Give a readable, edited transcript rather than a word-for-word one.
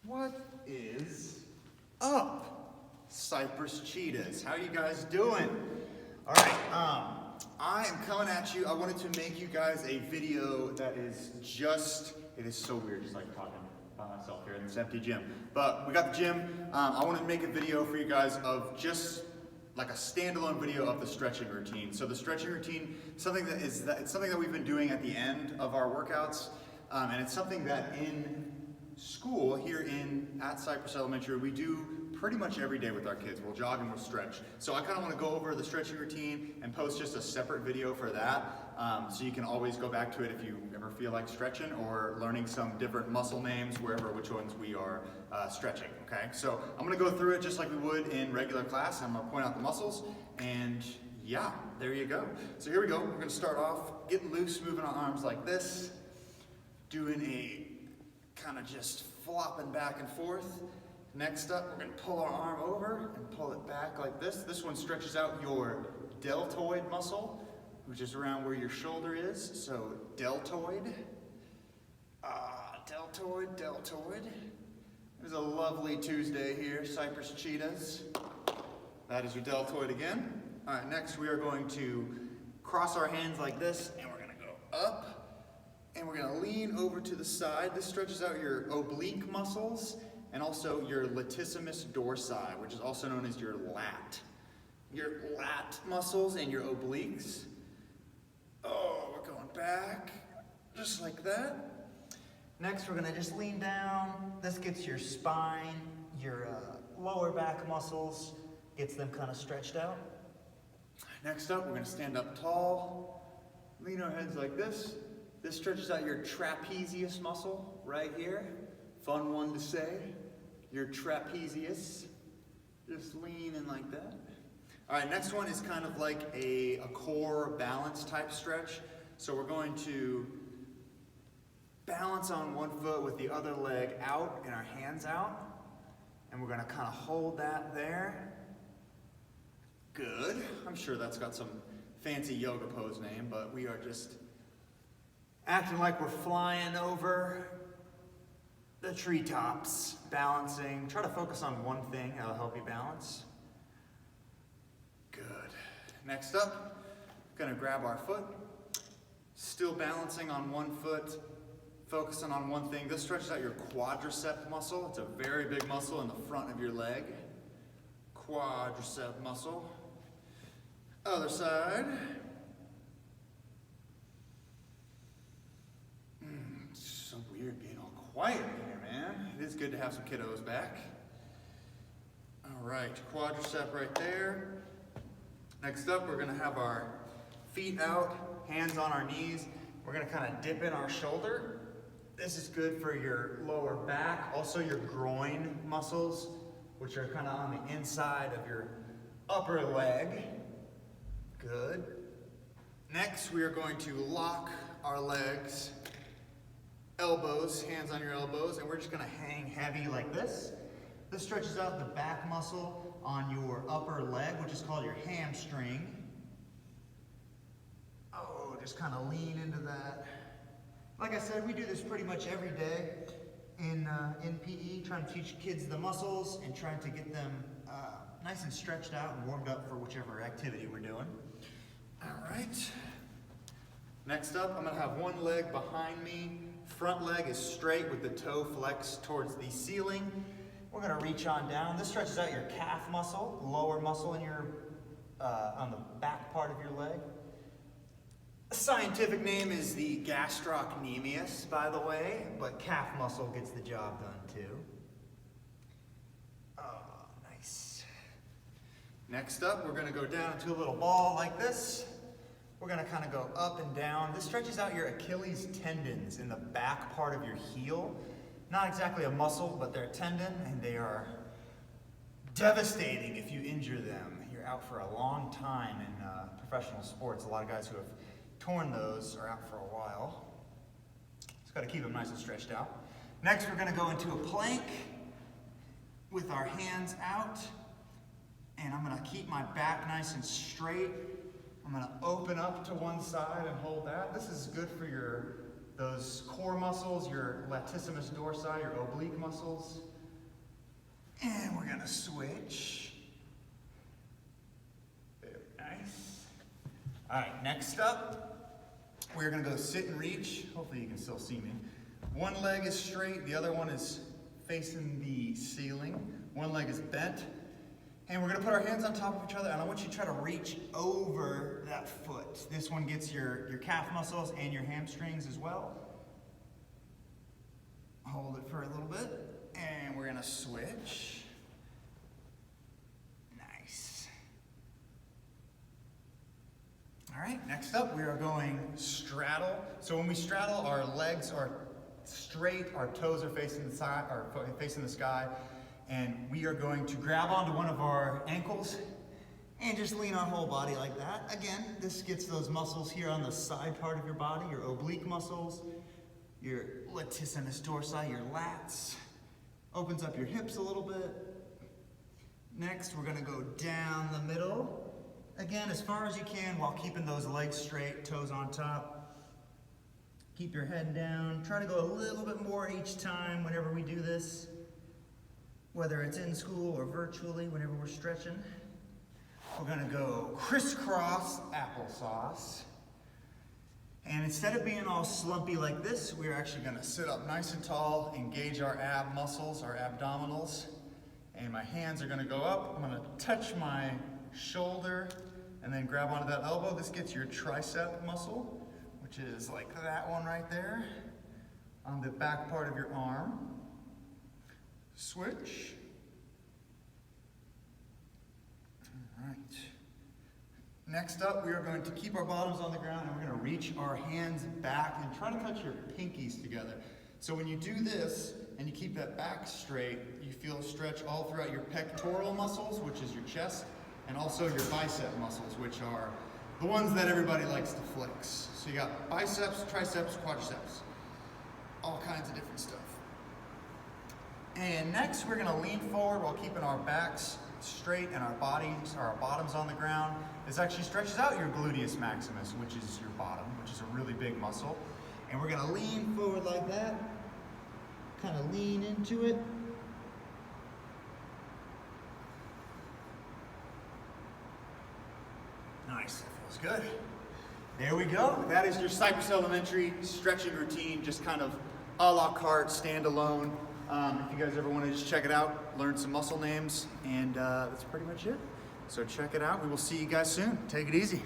What is up, Cypress Cheetahs? How you guys doing? All right, I am coming at you. I wanted to make you guys a video that is just, it is so weird just like talking by myself here in this empty gym. But we got the gym. I wanted to make a video for you guys of just like a standalone video of the stretching routine. So the stretching routine, it's something that we've been doing at the end of our workouts, and it's something that in school here at Cypress Elementary we do pretty much every day with our kids. We'll jog and we'll stretch. So I kind of want to go over the stretching routine and post just a separate video for that, so you can always go back to it if you ever feel like stretching or learning some different muscle names, which ones we are stretching, okay? So I'm going to go through it just like we would in regular class. I'm going to point out the muscles, and yeah, there you go. So here we go. We're going to start off getting loose, moving our arms like this, doing a kind of just flopping back and forth. Next up, we're going to pull our arm over and pull it back like this. This one stretches out your deltoid muscle, which is around where your shoulder is. So deltoid, deltoid, deltoid. It was a lovely Tuesday here, Cypress Cheetahs. That is your deltoid again. All right, next we are going to cross our hands like this, and we're going to go up. And we're going to lean over to the side. This stretches out your oblique muscles and also your latissimus dorsi, which is also known as your lat. Your lat muscles and your obliques. Oh, we're going back, just like that. Next, we're going to just lean down. This gets your spine, your lower back muscles, gets them kind of stretched out. Next up, we're going to stand up tall, lean our heads like this. This stretches out your trapezius muscle right here. Fun one to say. Your trapezius. Just lean in like that. All right, next one is kind of like a core balance type stretch. So we're going to balance on one foot with the other leg out and our hands out. And we're going to kind of hold that there. Good. I'm sure that's got some fancy yoga pose name, but we are just acting like we're flying over the treetops, balancing. Try to focus on one thing, that'll help you balance. Good. Next up, gonna grab our foot, still balancing on one foot, focusing on one thing. This stretches out your quadricep muscle. It's a very big muscle in the front of your leg. Quadricep muscle. Other side. So weird being all quiet in here, man. It is good to have some kiddos back. All right, quadricep right there. Next up, we're gonna have our feet out, hands on our knees. We're gonna kind of dip in our shoulder. This is good for your lower back, also your groin muscles, which are kind of on the inside of your upper leg. Good. Next, we are going to lock our legs, elbows, hands on your elbows, and we're just gonna hang heavy like this. This stretches out the back muscle on your upper leg, which is called your hamstring. Oh, just kind of lean into that. Like I said, we do this pretty much every day in PE, trying to teach kids the muscles and trying to get them nice and stretched out and warmed up for whichever activity we're doing. All right. Next up, I'm gonna have one leg behind me. Front leg is straight with the toe flexed towards the ceiling. We're gonna reach on down. This stretches out your calf muscle, lower muscle in your, on the back part of your leg. The scientific name is the gastrocnemius, by the way, but calf muscle gets the job done too. Oh, nice. Next up, we're gonna go down into a little ball like this. We're gonna kind of go up and down. This stretches out your Achilles tendons in the back part of your heel. Not exactly a muscle, but they're a tendon, and they are devastating if you injure them. You're out for a long time in professional sports. A lot of guys who have torn those are out for a while. Just gotta keep them nice and stretched out. Next, we're gonna go into a plank with our hands out, and I'm gonna keep my back nice and straight. I'm gonna open up to one side and hold that. This is good for your those core muscles, your latissimus dorsi, your oblique muscles. And we're gonna switch. Very nice. All right, next up, we're gonna go sit and reach. Hopefully you can still see me. One leg is straight, the other one is facing the ceiling. One leg is bent. And we're gonna put our hands on top of each other, and I want you to try to reach over that foot. This one gets your calf muscles and your hamstrings as well. Hold it for a little bit, and we're gonna switch. Nice. All right, next up, we are going straddle. So when we straddle, our legs are straight, our toes are facing the side, or facing the sky, and we are going to grab onto one of our ankles and just lean our whole body like that. Again, this gets those muscles here on the side part of your body, your oblique muscles, your latissimus dorsi, your lats. Opens up your hips a little bit. Next, we're gonna go down the middle. Again, as far as you can while keeping those legs straight, toes on top. Keep your head down. Try to go a little bit more each time whenever we do this, whether it's in school or virtually, whenever we're stretching. We're gonna go crisscross applesauce. And instead of being all slumpy like this, we're actually gonna sit up nice and tall, engage our ab muscles, our abdominals, and my hands are gonna go up. I'm gonna touch my shoulder and then grab onto that elbow. This gets your tricep muscle, which is like that one right there, on the back part of your arm. Switch. All right. Next up, we are going to keep our bottoms on the ground and we're going to reach our hands back and try to touch your pinkies together. So when you do this and you keep that back straight, you feel a stretch all throughout your pectoral muscles, which is your chest, and also your bicep muscles, which are the ones that everybody likes to flex. So you got biceps, triceps, quadriceps, all kinds of different stuff. And next, we're gonna lean forward while keeping our backs straight and our bodies, or our bottoms on the ground. This actually stretches out your gluteus maximus, which is your bottom, which is a really big muscle. And we're gonna lean forward like that, kind of lean into it. Nice, that feels good. There we go. That is your Cypress Elementary stretching routine, just kind of a la carte, standalone. If you guys ever want to just check it out, learn some muscle names, and that's pretty much it. So check it out. We will see you guys soon. Take it easy.